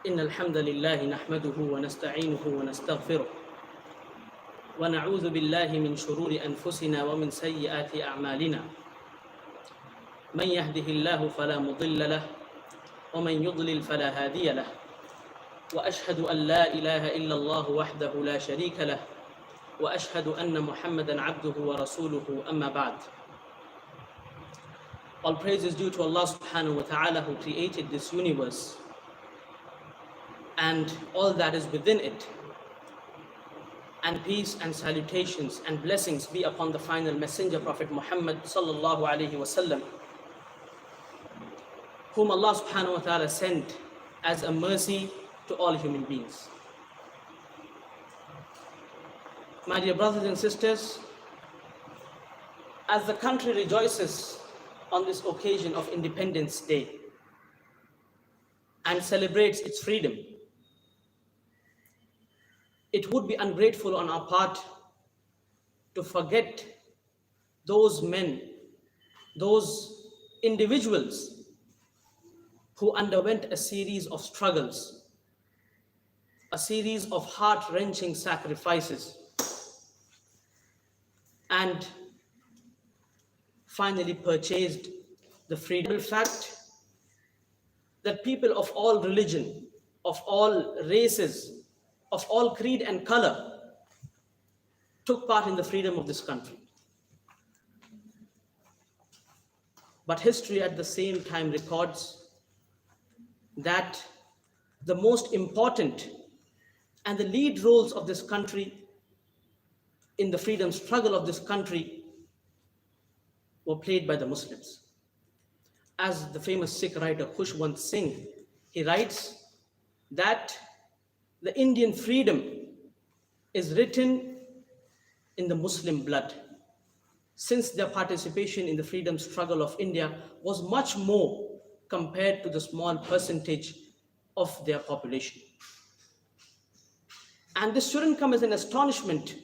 إن الحمد لله نحمده ونستعينه ونستغفره ونعوذ بالله من شرور أنفسنا ومن سيئات أعمالنا من يهده الله فلا مضل له ومن يضلل فلا هادي له وأشهد أن لا إله إلا الله وحده لا شريك له وأشهد أن محمدا عبده ورسوله أما بعد. All praise is due to Allah subhanahu wa ta'ala, who created this universe and all that is within it. And peace and salutations and blessings be upon the final messenger, Prophet Muhammad sallallahu alayhi wasallam, whom Allah subhanahu wa ta'ala sent as a mercy to all human beings. My dear brothers and sisters, as the country rejoices on this occasion of Independence Day and celebrates its freedom, it would be ungrateful on our part to forget those men, those individuals who underwent a series of struggles, a series of heart-wrenching sacrifices, and finally purchased the freedom. The fact that people of all religion, of all races, of all creed and color took part in the freedom of this country. But history at the same time records that the most important and the lead roles of this country in the freedom struggle of this country were played by the Muslims. As the famous Sikh writer Khushwant Singh, he writes that the Indian freedom is written in the Muslim blood, since their participation in the freedom struggle of India was much more compared to the small percentage of their population. And this shouldn't come as an astonishment,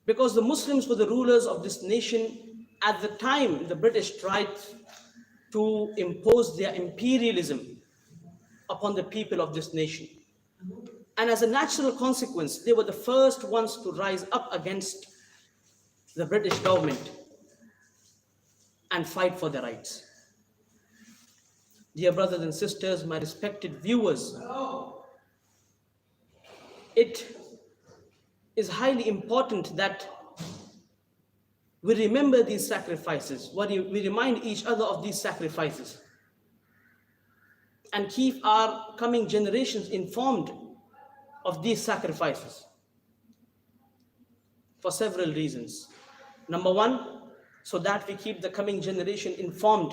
because the Muslims were the rulers of this nation at the time the British tried to impose their imperialism upon the people of this nation. And as a natural consequence, they were the first ones to rise up against the British government and fight for their rights. Dear brothers and sisters, my respected viewers, it is highly important that we remember these sacrifices, we remind each other of these sacrifices, and keep our coming generations informed of these sacrifices for several reasons. Number one, so that we keep the coming generation informed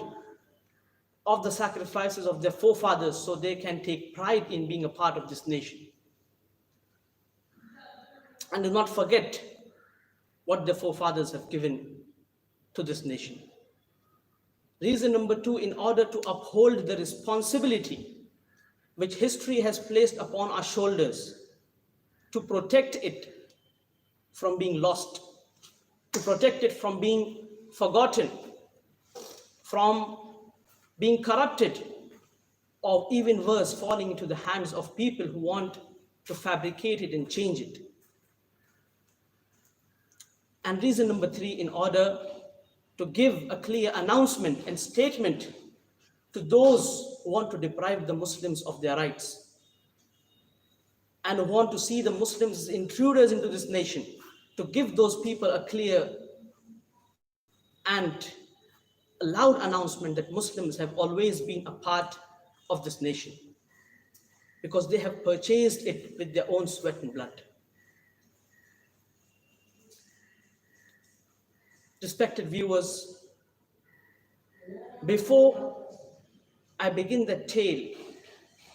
of the sacrifices of their forefathers, so they can take pride in being a part of this nation. And do not forget what their forefathers have given to this nation. Reason number two, in order to uphold the responsibility which history has placed upon our shoulders to protect it from being lost, to protect it from being forgotten, from being corrupted, or even worse, falling into the hands of people who want to fabricate it and change it. And reason number three, in order to give a clear announcement and statement to those who want to deprive the Muslims of their rights and who want to see the Muslims as intruders into this nation, to give those people a clear and a loud announcement that Muslims have always been a part of this nation, because they have purchased it with their own sweat and blood. Respected viewers, before I begin the tale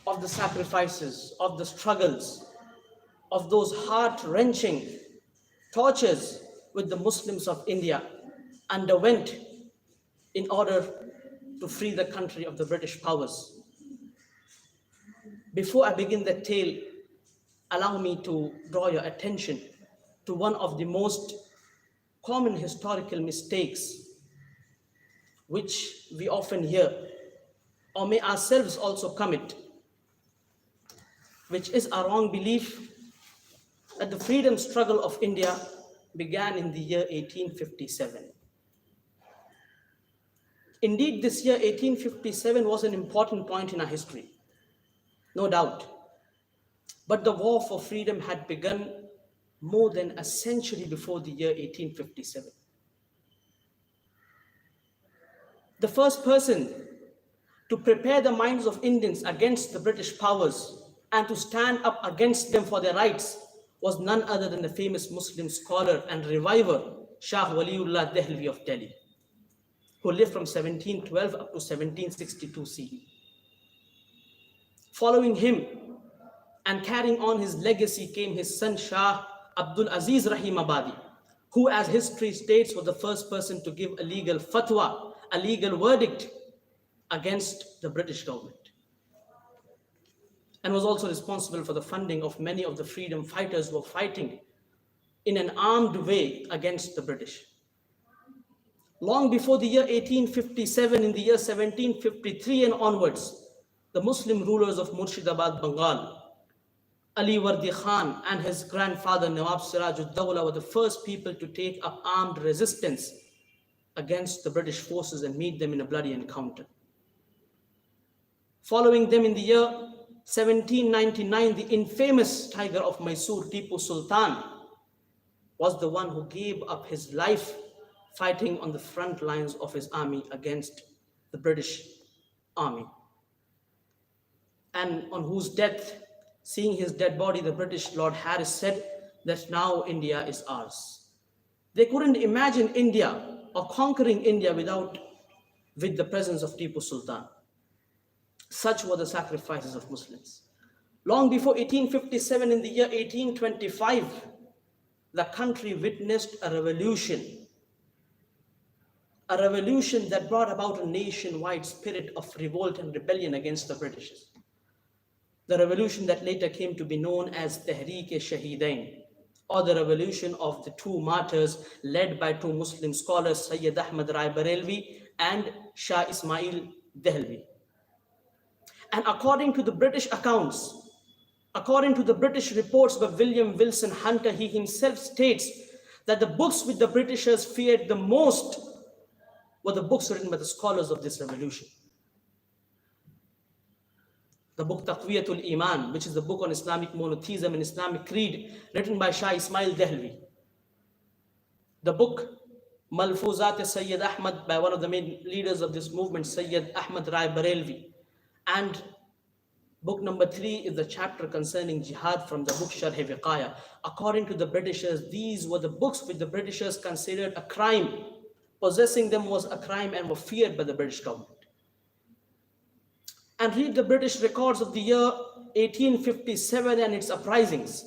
of the sacrifices, of the struggles, of those heart-wrenching tortures which the Muslims of India underwent in order to free the country of the British powers, before I begin the tale, allow me to draw your attention to one of the most common historical mistakes which we often hear, or may ourselves also commit, which is a wrong belief that the freedom struggle of India began in the year 1857. Indeed, this year 1857 was an important point in our history, no doubt. But the war for freedom had begun more than a century before the year 1857. The first person to prepare the minds of Indians against the British powers and to stand up against them for their rights was none other than the famous Muslim scholar and reviver Shah Waliullah Dehlvi of Delhi, who lived from 1712 up to 1762 CE. Following him and carrying on his legacy came his son Shah Abdul Aziz Rahim Abadi, who, as history states, was the first person to give a legal fatwa, a legal verdict against the British government, and was also responsible for the funding of many of the freedom fighters who were fighting in an armed way against the British. Long before the year 1857, in the year 1753 and onwards, the Muslim rulers of Murshidabad, Bengal, Ali Wardi Khan and his grandfather Nawab Siraj-ud-Dawla were the first people to take up armed resistance against the British forces and meet them in a bloody encounter. Following them in the year 1799, the infamous tiger of Mysore, Tipu Sultan, was the one who gave up his life fighting on the front lines of his army against the British army, and on whose death, seeing his dead body, the British Lord Harris said that now India is ours. They couldn't imagine India or conquering India with the presence of Tipu Sultan. Such were the sacrifices of Muslims. Long before 1857, in the year 1825, the country witnessed a revolution that brought about a nationwide spirit of revolt and rebellion against the Britishers. The revolution that later came to be known as Tehreek-e-Shahidain, or the revolution of the two martyrs led by two Muslim scholars, Sayyid Ahmed Rai Barelvi and Shah Ismail Dehlvi. And according to the British accounts, according to the British reports by William Wilson Hunter, he himself states that the books which the Britishers feared the most were the books written by the scholars of this revolution. The book Taqwiyatul Iman, which is the book on Islamic monotheism and Islamic creed, written by Shah Ismail Dehlvi. The book Malfuzat Sayyid Ahmad, by one of the main leaders of this movement, Sayyid Ahmed Rai Barelvi. And book number 3 is the chapter concerning jihad from the book Sharh Wiqaya. According to the Britishers, these were the books which the Britishers considered a crime. Possessing them was a crime and were feared by the British government. And read the British records of the year 1857 and its uprisings.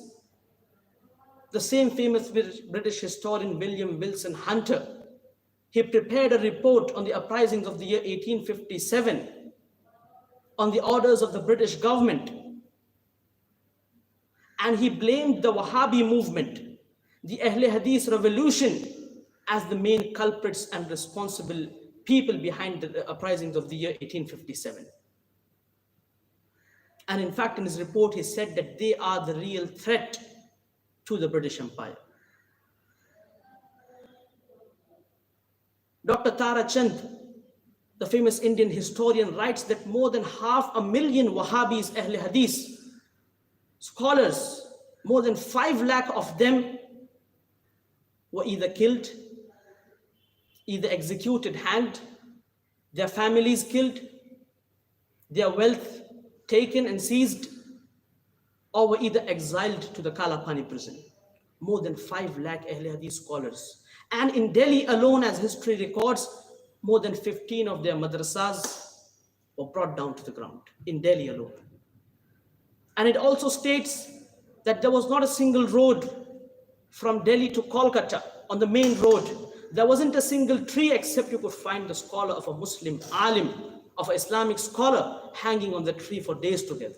The same famous British historian William Wilson Hunter, he prepared a report on the uprisings of the year 1857 on the orders of the British government. And he blamed the Wahhabi movement, the Ahle Hadith revolution, as the main culprits and responsible people behind the uprisings of the year 1857. And in fact, in his report, he said that they are the real threat to the British Empire. Dr. Tara Chand, the famous Indian historian, writes that more than 500,000 Wahhabis, Ahle Hadith scholars, more than 5 lakh of them were either killed, either executed, hanged, their families killed, their wealth taken and seized, or were either exiled to the Kalapani prison. More than 5 lakh Ahle Hadith scholars. And in Delhi alone, as history records, more than 15 of their madrasas were brought down to the ground, in Delhi alone. And it also states that there was not a single road from Delhi to Kolkata on the main road. There wasn't a single tree except you could find the scholar of a Muslim alim, of an Islamic scholar, hanging on the tree for days together.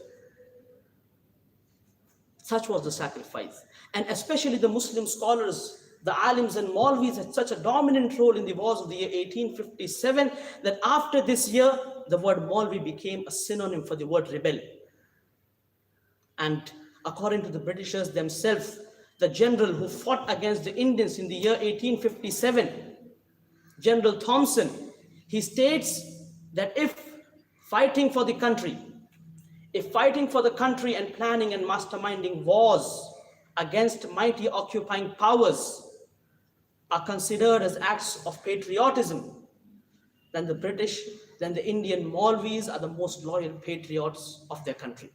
Such was the sacrifice. And especially the Muslim scholars, the alims and Maulvis, had such a dominant role in the wars of the year 1857 that after this year, the word Maulvi became a synonym for the word rebel. And according to the Britishers themselves, the general who fought against the Indians in the year 1857, General Thompson, he states that if fighting for the country and planning and masterminding wars against mighty occupying powers are considered as acts of patriotism, then the Indian Maulvis are the most loyal patriots of their country.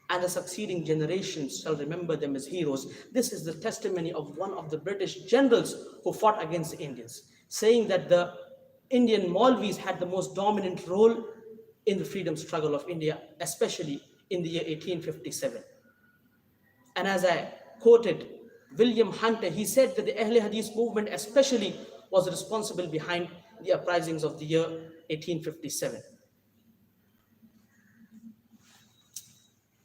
And the succeeding generations shall remember them as heroes. This is the testimony of one of the British generals who fought against the Indians, saying that the Indian Maulvis had the most dominant role in the freedom struggle of India, especially in the year 1857. And as I quoted William Hunter, he said that the Ahl Hadith movement especially was responsible behind the uprisings of the year 1857.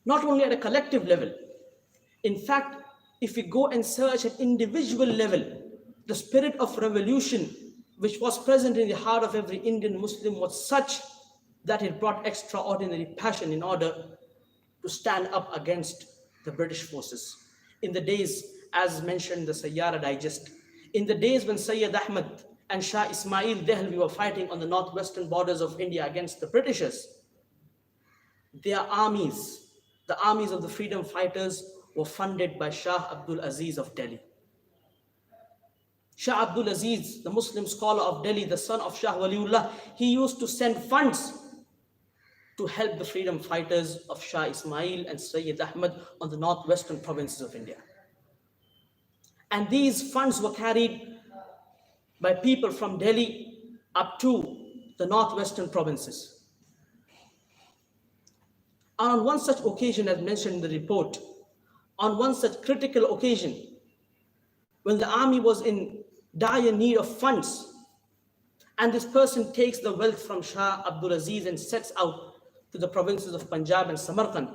Not only at a collective level, in fact, if we go and search at individual level, the spirit of revolution which was present in the heart of every Indian Muslim was such that it brought extraordinary passion in order to stand up against the British forces. In the days, as mentioned in the Sayyara Digest, in the days when Sayyid Ahmed and Shah Ismail Dehlvi were fighting on the northwestern borders of India against the Britishers, their armies, the armies of the freedom fighters, were funded by Shah Abdul Aziz of Delhi. Shah Abdul Aziz, the Muslim scholar of Delhi, the son of Shah Waliullah, he used to send funds to help the freedom fighters of Shah Ismail and Sayyid Ahmed on the northwestern provinces of India. And these funds were carried by people from Delhi up to the northwestern provinces. And on one such occasion, as mentioned in the report, on one such critical occasion, when the army was in dire need of funds, and this person takes the wealth from Shah Abdul Aziz and sets out to the provinces of Punjab and Samarkand,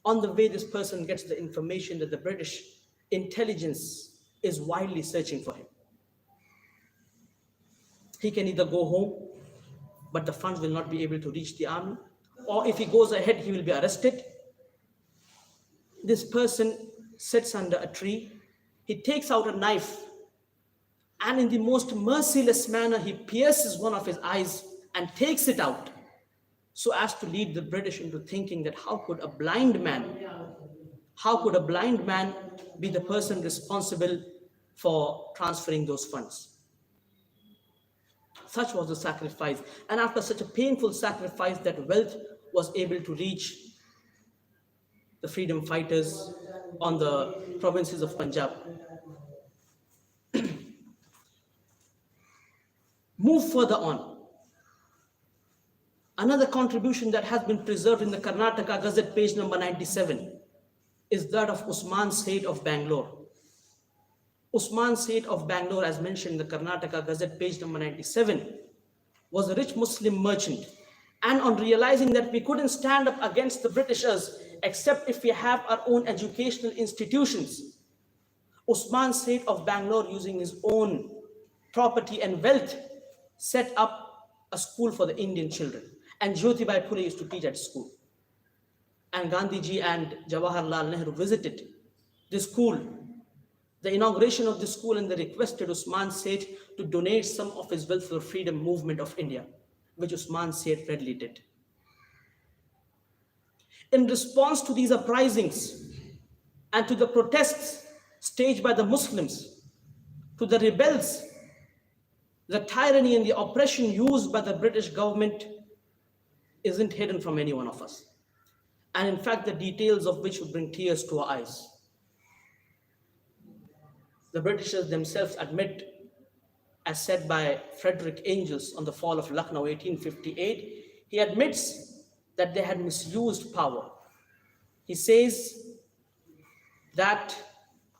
on the way this person gets the information that the British intelligence is wildly searching for him. He can either go home, but the funds will not be able to reach the army, or if he goes ahead, he will be arrested. This person sits under a tree, he takes out a knife, and in the most merciless manner, he pierces one of his eyes and takes it out, so as to lead the British into thinking that how could a blind man be the person responsible for transferring those funds? Such was the sacrifice. And after such a painful sacrifice, that wealth was able to reach the freedom fighters on the provinces of Punjab. Move further on. Another contribution that has been preserved in the Karnataka Gazette, page number 97, is that of Usman Seth of Bangalore. Usman Seth of Bangalore, as mentioned in the Karnataka Gazette, page number 97, was a rich Muslim merchant. And on realizing that we couldn't stand up against the Britishers except if we have our own educational institutions, Usman Seth of Bangalore, using his own property and wealth, set up a school for the Indian children. And Jyotibai Phule used to teach at school. And Gandhiji and Jawaharlal Nehru visited this school, the inauguration of the school, and they requested Usman Seth to donate some of his wealth for the freedom movement of India, which Usman Seth readily did. In response to these uprisings and to the protests staged by the Muslims, to the rebels, the tyranny and the oppression used by the British government isn't hidden from any one of us. And in fact, the details of which would bring tears to our eyes. The Britishers themselves admit, as said by Frederick Engels on the fall of Lucknow 1858, he admits that they had misused power. He says that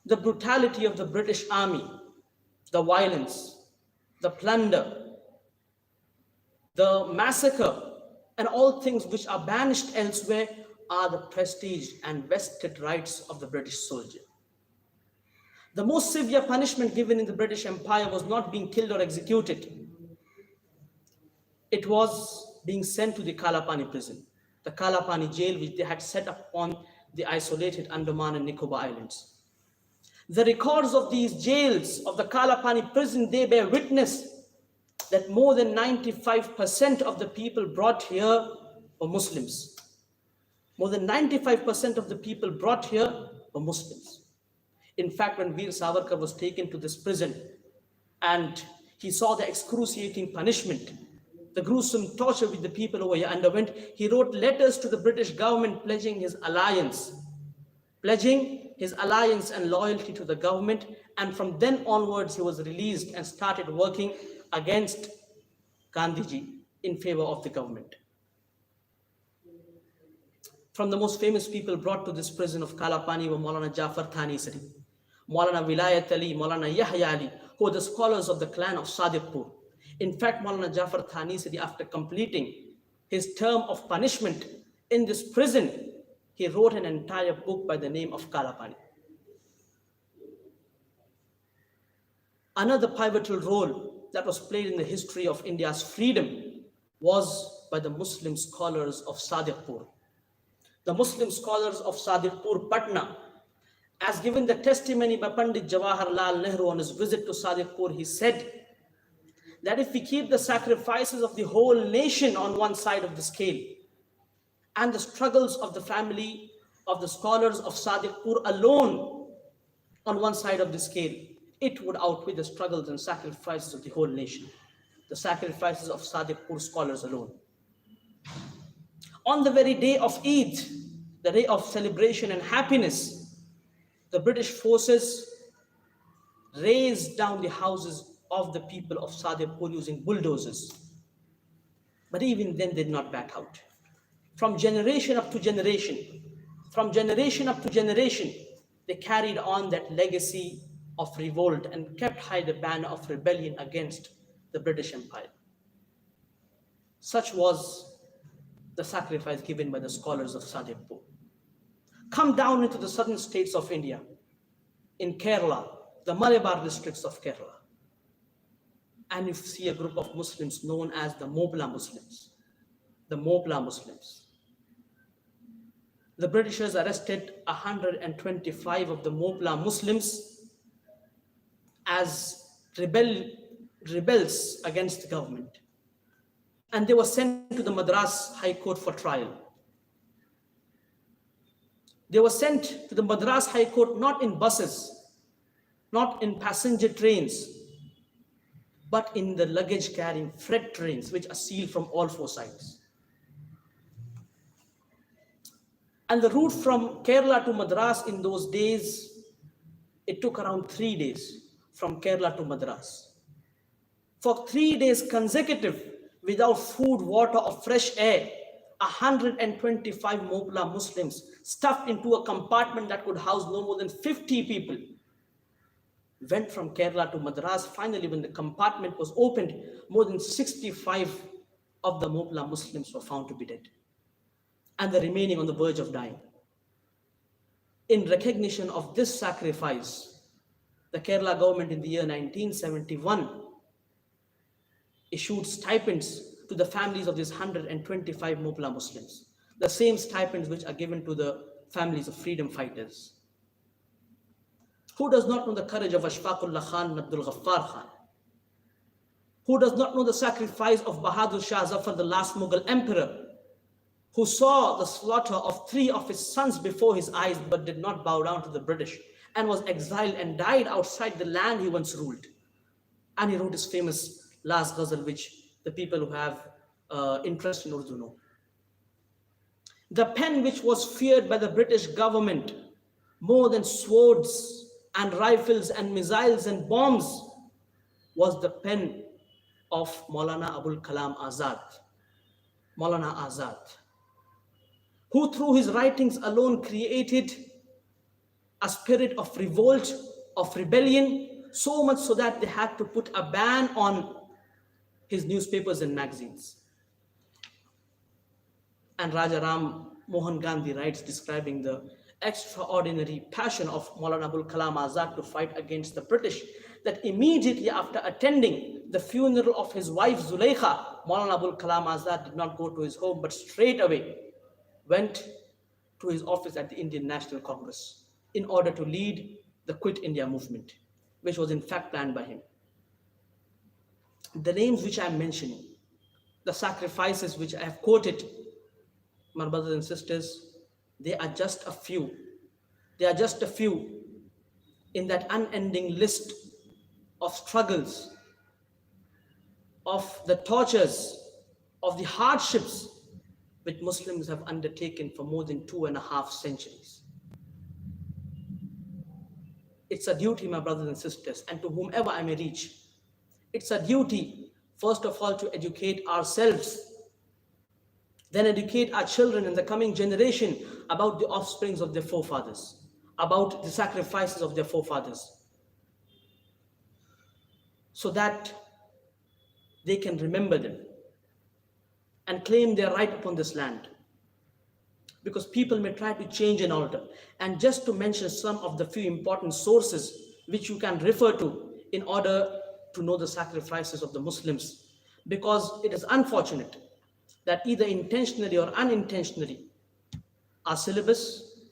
the brutality of the British army, the violence, the plunder, the massacre, and all things which are banished elsewhere are the prestige and vested rights of the British soldier. The most severe punishment given in the British Empire was not being killed or executed. It was being sent to the Kalapani prison. the Kalapani jail which they had set up on the isolated Andaman and Nicobar Islands. The records of these jails, of the Kalapani prison, they bear witness that more than 95% of the people brought here were Muslims. More than 95% of the people brought here were Muslims. In fact, when Veer Savarkar was taken to this prison and he saw the excruciating punishment, the gruesome torture which the people over here underwent, he wrote letters to the British government pledging his alliance and loyalty to the government. And from then onwards, he was released and started working against Gandhiji in favor of the government. From the most famous people brought to this prison of Kalapani were Maulana Jafar Thanisari, Maulana Vilayat Ali, Maulana Yahya Ali, who were the scholars of the clan of Sadiqpur. In fact, Maulana Jafar Thanisari, after completing his term of punishment in this prison, he wrote an entire book by the name of Kalapani. Another pivotal role that was played in the history of India's freedom was by the Muslim scholars of Sadiqpur. The Muslim scholars of Sadiqpur, Patna, as given the testimony by Pandit Jawaharlal Nehru on his visit to Sadiqpur, he said that if we keep the sacrifices of the whole nation on one side of the scale and the struggles of the family of the scholars of Sadiqpur alone on one side of the scale, it would outweigh the struggles and sacrifices of the whole nation, the sacrifices of Sadiqpur scholars alone. On the very day of Eid, the day of celebration and happiness, the British forces razed down the houses of the people of Sadiqpur using bulldozers. But even then, they did not back out. From generation up to generation, they carried on that legacy of revolt and kept high the banner of rebellion against the British Empire. Such was the sacrifice given by the scholars of Sadiqpur. Come down into the southern states of India, in Kerala, the Malabar districts of Kerala, and you see a group of Muslims known as the Mopla Muslims. The Mopla Muslims. The Britishers arrested 125 of the Mopla Muslims as rebels against the government. And they were sent to the Madras High Court for trial. They were sent to the Madras High Court not in buses, not in passenger trains, but in the luggage-carrying freight trains, which are sealed from all four sides. And the route from Kerala to Madras in those days, it took around 3 days from Kerala to Madras. For 3 days consecutive, without food, water, or fresh air, 125 Mopla Muslims stuffed into a compartment that could house no more than 50 people went from Kerala to Madras. Finally, when the compartment was opened, more than 65 of the Mopla Muslims were found to be dead, and the remaining on the verge of dying. In recognition of this sacrifice, the Kerala government in the year 1971 issued stipends to the families of these 125 Mopla Muslims, the same stipends which are given to the families of freedom fighters. Who does not know the courage of Ashfaqullah Khan and Abdul Ghaffar Khan? Who does not know the sacrifice of Bahadur Shah Zafar, the last Mughal emperor, who saw the slaughter of 3 of his sons before his eyes but did not bow down to the British and was exiled and died outside the land he once ruled? And he wrote his famous last ghazal, which the people who have interest in Urdu know. The pen which was feared by the British government more than swords and rifles and missiles and bombs was the pen of Maulana Abul Kalam Azad, Maulana Azad, who through his writings alone created a spirit of revolt, of rebellion, so much so that they had to put a ban on his newspapers and magazines. And Raja Ram Mohan Gandhi writes, describing the extraordinary passion of Maulana Abul Kalam Azad to fight against the British, that immediately after attending the funeral of his wife Zulaikha, Maulana Abul Kalam Azad did not go to his home, but straight away went to his office at the Indian National Congress in order to lead the Quit India movement, which was in fact planned by him. The names which I am mentioning, the sacrifices which I have quoted, my brothers and sisters, they are just a few. They are just a few in that unending list of struggles, of the tortures, of the hardships which Muslims have undertaken for more than 2.5 centuries. It's a duty, my brothers and sisters, and to whomever I may reach, it's a duty, first of all, to educate ourselves, then educate our children and the coming generation about the offsprings of their forefathers, about the sacrifices of their forefathers, so that they can remember them and claim their right upon this land. Because people may try to change and alter. And just to mention some of the few important sources which you can refer to in order to know the sacrifices of the Muslims, because it is unfortunate that either intentionally or unintentionally, our syllabus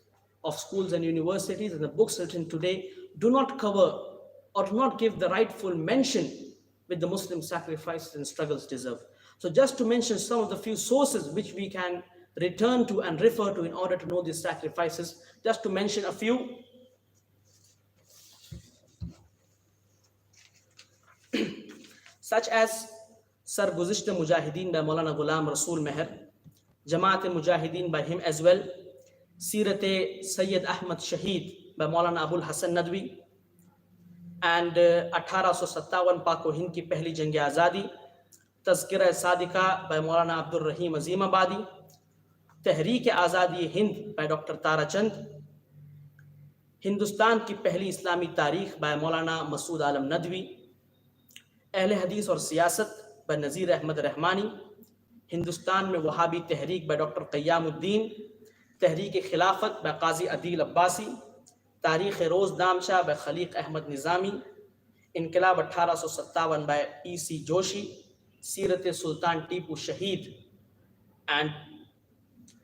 of schools and universities and the books written today do not cover or do not give the rightful mention which the Muslim sacrifices and struggles deserve. So just to mention some of the few sources which we can return to and refer to in order to know these sacrifices, just to mention a few. Such as Sarguzishta Mujahideen by Maulana Ghulam Rasool Meher, Jamaat Mujahideen by him as well, Sirat Sayyid Ahmed Shaheed by Maulana Abul Hasan Nadwi, and 1857 Pak Hind ki pehli Jang-e-Azadi, Tazkira Sadika by Maulana Abdul Rahim Azimabadi, Tehreek Azadi Hind by Dr. Tara Chand, Hindustan ki pehli Islami Tarikh by Maulana Masood Alam Nadwi, Ahle Hadith aur Siyasat by Nazir Ahmed Rahmani, Hindustan mein Wahhabi Tehreek by Dr. Qayyamuddin, Tehreek-e-Khilafat by Qazi Adil Abbasi, Tarikh-e-Roz Damsha by Khaliq Ahmed Nizami, Inqilab 1857 by E.C. Joshi, Sirat-e-Sultan Tipu Shaheed, and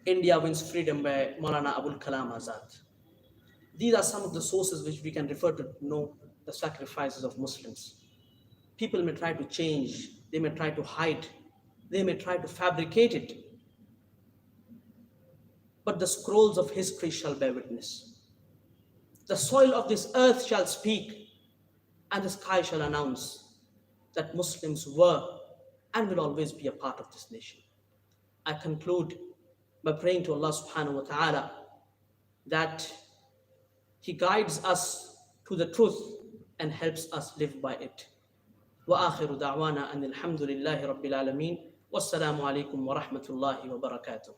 India Wins Freedom by Maulana Abul Kalam Azad. These are some of the sources which we can refer to know the sacrifices of Muslims. People may try to change, they may try to hide, they may try to fabricate it, but the scrolls of history shall bear witness. The soil of this earth shall speak, and the sky shall announce that Muslims were and will always be a part of this nation. I conclude by praying to Allah subhanahu wa ta'ala that He guides us to the truth and helps us live by it. وآخر دعوانا أن الحمد لله رب العالمين والسلام عليكم ورحمة الله وبركاته.